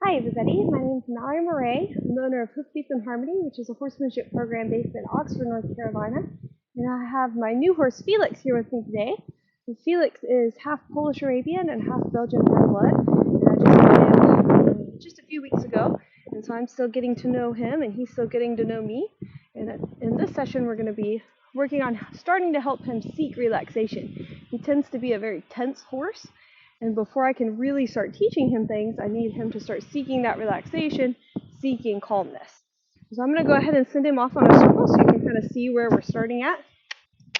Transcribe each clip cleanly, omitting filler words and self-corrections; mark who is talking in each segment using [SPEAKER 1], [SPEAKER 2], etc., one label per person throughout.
[SPEAKER 1] Hi everybody, my name is Mallory Murray. I'm the owner of Hoofbeats and Harmony, which is a horsemanship program based in Oxford, North Carolina. And I have my new horse Felix here with me today. And Felix is half Polish Arabian and half Belgian warm blood. And I just met him just a few weeks ago, and so I'm still getting to know him and he's still getting to know me. And in this session we're going to be working on starting to help him seek relaxation. He tends to be a very tense horse. And before I can really start teaching him things, I need him to start seeking that relaxation, seeking calmness. So I'm going to go ahead and send him off on a circle so you can kind of see where we're starting at.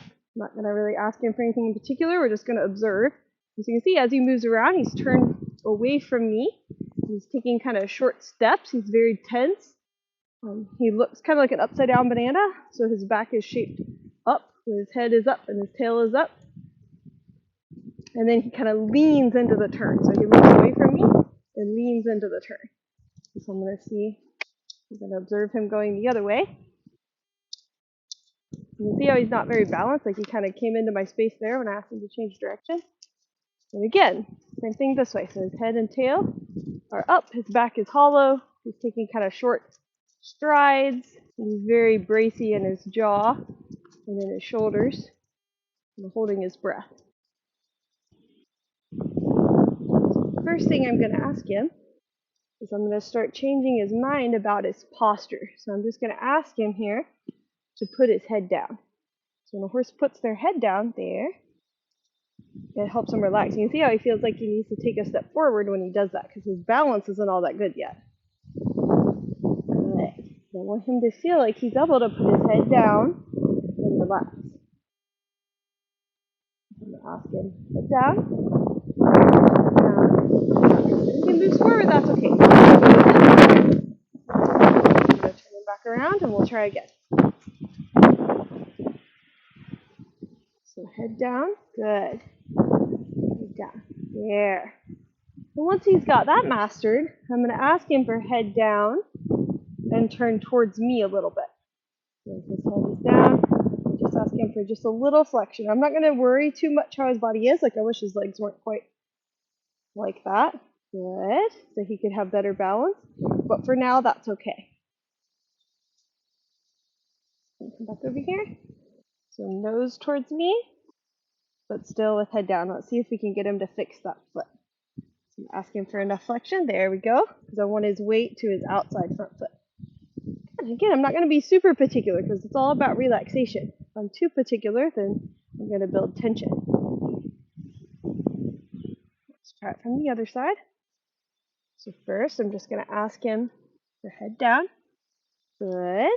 [SPEAKER 1] I'm not going to really ask him for anything in particular. We're just going to observe. As you can see, as he moves around, he's turned away from me. He's taking kind of short steps. He's very tense. He looks kind of like an upside down banana. So his back is shaped up, his head is up, and his tail is up. And then he kind of leans into the turn. So he moves away from me and leans into the turn. So I'm going to see, I'm going to observe him going the other way. You can see how he's not very balanced, like he kind of came into my space there when I asked him to change direction. And again, same thing this way. So his head and tail are up, his back is hollow, he's taking kind of short strides, he's very bracy in his jaw and in his shoulders, and holding his breath. First thing I'm going to ask him is I'm going to start changing his mind about his posture. So I'm just going to ask him here to put his head down. So when a horse puts their head down there, it helps him relax. You can see how he feels like he needs to take a step forward when he does that because his balance isn't all that good yet. Good. I want him to feel like he's able to put his head down and relax. I'm going to ask him, head down. If he moves forward, that's okay. I'm going to turn him back around and we'll try again. So head down, good. Head down, there. And once he's got that mastered, I'm going to ask him for head down and turn towards me a little bit. So if his head is down, just ask him for just a little flexion. I'm not going to worry too much how his body is. Like I wish his legs weren't quite like that. Good. So he could have better balance. But for now, that's okay. Come back over here. So nose towards me, but still with head down. Let's see if we can get him to fix that foot. So I'm asking for enough flexion. There we go. Because I want his weight to his outside front foot. And again, I'm not going to be super particular because it's all about relaxation. If I'm too particular, then I'm going to build tension. Let's try it from the other side. So first, I'm just going to ask him for head down. Good.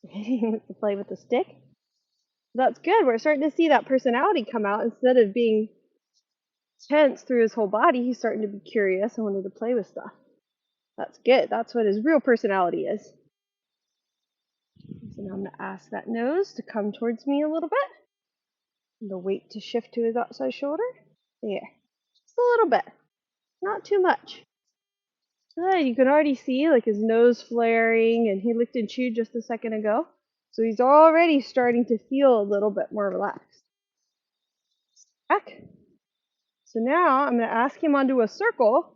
[SPEAKER 1] To play with the stick. That's good. We're starting to see that personality come out. Instead of being tense through his whole body, he's starting to be curious and wanting to play with stuff. That's good. That's what his real personality is. So now I'm going to ask that nose to come towards me a little bit. And the weight to shift to his outside shoulder. There. Just a little bit. Not too much. Good. You can already see like his nose flaring, and he licked and chewed just a second ago. So he's already starting to feel a little bit more relaxed. Back. So now I'm going to ask him onto a circle,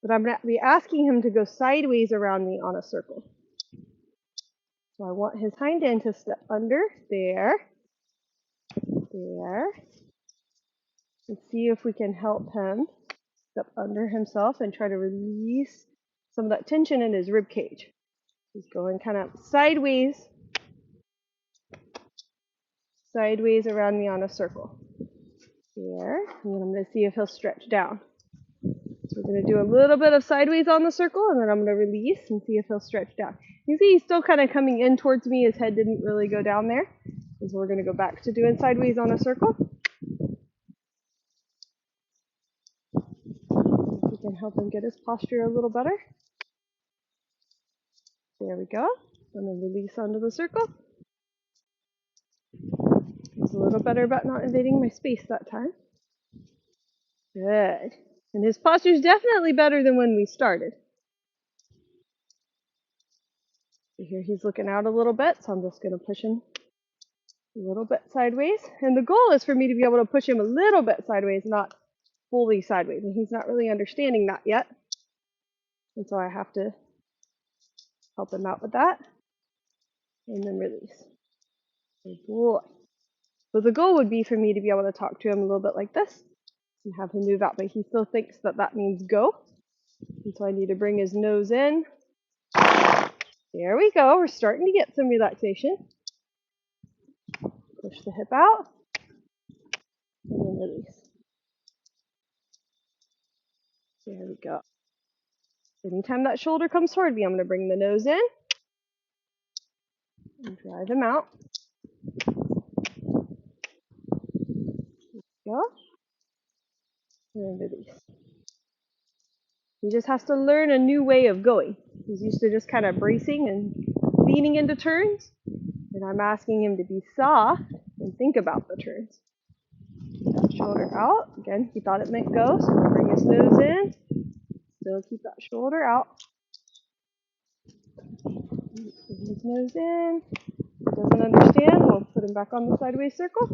[SPEAKER 1] but I'm going to be asking him to go sideways around me on a circle. So I want his hind end to step under, there, there. And see if we can help him step under himself and try to release some of that tension in his rib cage. He's going kind of sideways around me on a circle. There, and then I'm going to see if he'll stretch down. So we're going to do a little bit of sideways on the circle, and then I'm going to release and see if he'll stretch down. You see he's still kind of coming in towards me. His head didn't really go down there. And so we're going to go back to doing sideways on a circle. If we can help him get his posture a little better. There we go. I'm going to release onto the circle. He's a little better about not invading my space that time. Good. And his posture is definitely better than when we started. So here he's looking out a little bit, so I'm just going to push him a little bit sideways. And the goal is for me to be able to push him a little bit sideways, not fully sideways, and he's not really understanding that yet. And so I have to help him out with that, and then release. Good boy. So the goal would be for me to be able to talk to him a little bit like this and have him move out, but he still thinks that that means go. And so I need to bring his nose in. There we go. We're starting to get some relaxation. Push the hip out, and then release. There we go. Anytime that shoulder comes toward me, I'm going to bring the nose in and drive him out. Go. And then release. He just has to learn a new way of going. He's used to just kind of bracing and leaning into turns. And I'm asking him to be soft and think about the turns. Keep that shoulder out. Again, he thought it meant go, so we'll bring his nose in. Still keep that shoulder out. Bring his nose in. If he doesn't understand, we'll put him back on the sideways circle.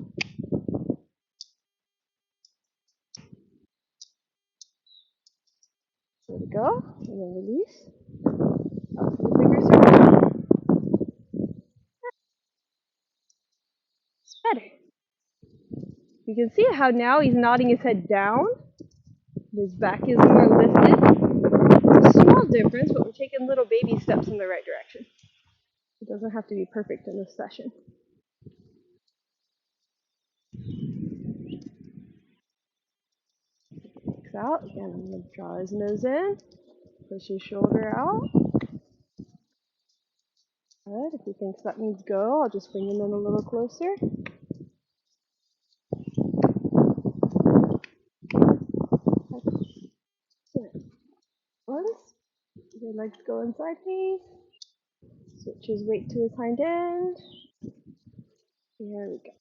[SPEAKER 1] There we go. And then release. Up to the bigger circle. It's better. You can see how now he's nodding his head down. His back is more lifted. It's a small difference, but we're taking little baby steps in the right direction. It doesn't have to be perfect in this session. Next out. Again, I'm going to draw his nose in. Push his shoulder out. Good. If he thinks that means go, I'll just bring him in a little closer. Once. Your legs go inside me. Switch his weight to his hind end. There we go.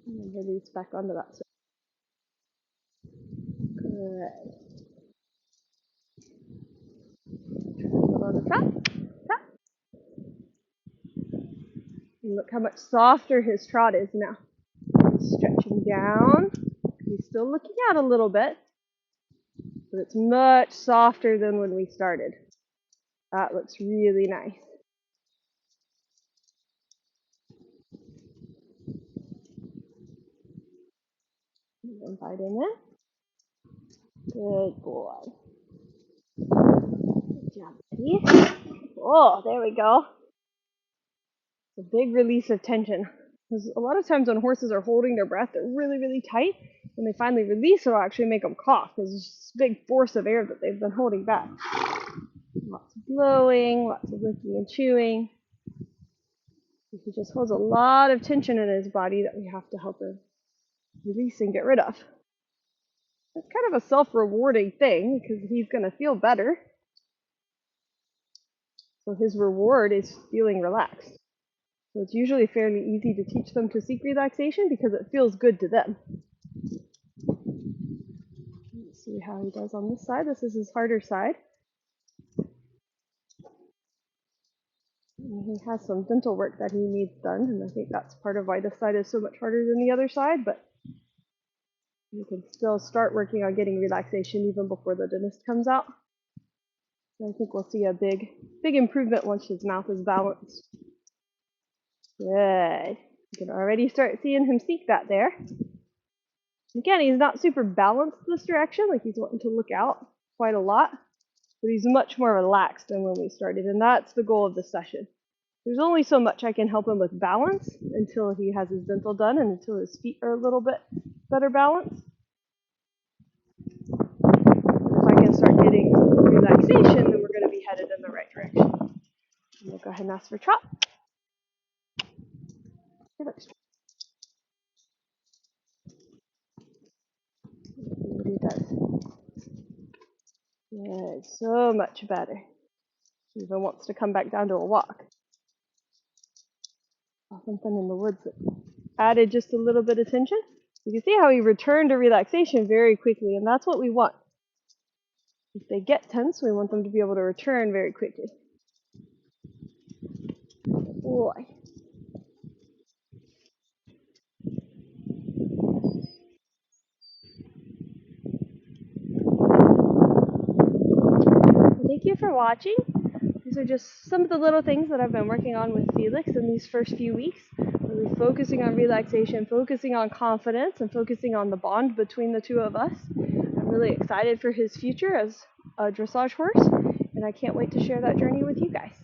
[SPEAKER 1] And then release back onto that side. Good. Put on the front. Tap. And look how much softer his trot is now. He's stretching down. He's still looking out a little bit, but it's much softer than when we started. That looks really nice. Invite him in. Good boy. Good job, buddy. Oh, there we go. A big release of tension. Because a lot of times when horses are holding their breath, they're really, really tight. When they finally release, it'll actually make them cough because it's just a big force of air that they've been holding back. Lots of blowing, lots of licking and chewing. He just holds a lot of tension in his body that we have to help him release and get rid of. It's kind of a self-rewarding thing because he's going to feel better. So his reward is feeling relaxed. So it's usually fairly easy to teach them to seek relaxation because it feels good to them. Let's see how he does on this side. This is his harder side. And he has some dental work that he needs done, and I think that's part of why this side is so much harder than the other side, but you can still start working on getting relaxation even before the dentist comes out. And I think we'll see a big improvement once his mouth is balanced. Good. You can already start seeing him seek that there. Again, he's not super balanced this direction, like he's wanting to look out quite a lot, but he's much more relaxed than when we started, and that's the goal of this session. There's only so much I can help him with balance until he has his dental done and until his feet are a little bit better balanced. If I can start getting relaxation, then we're going to be headed in the right direction. And we'll go ahead and ask for trot. What he does. Yeah, so much better. He even wants to come back down to a walk. Something in the woods that added just a little bit of tension. You can see how he returned to relaxation very quickly, and that's what we want. If they get tense, we want them to be able to return very quickly. Boy. you for watching. These are just some of the little things that I've been working on with Felix in these first few weeks. Really focusing on relaxation, focusing on confidence, and focusing on the bond between the two of us. I'm really excited for his future as a dressage horse, and I can't wait to share that journey with you guys.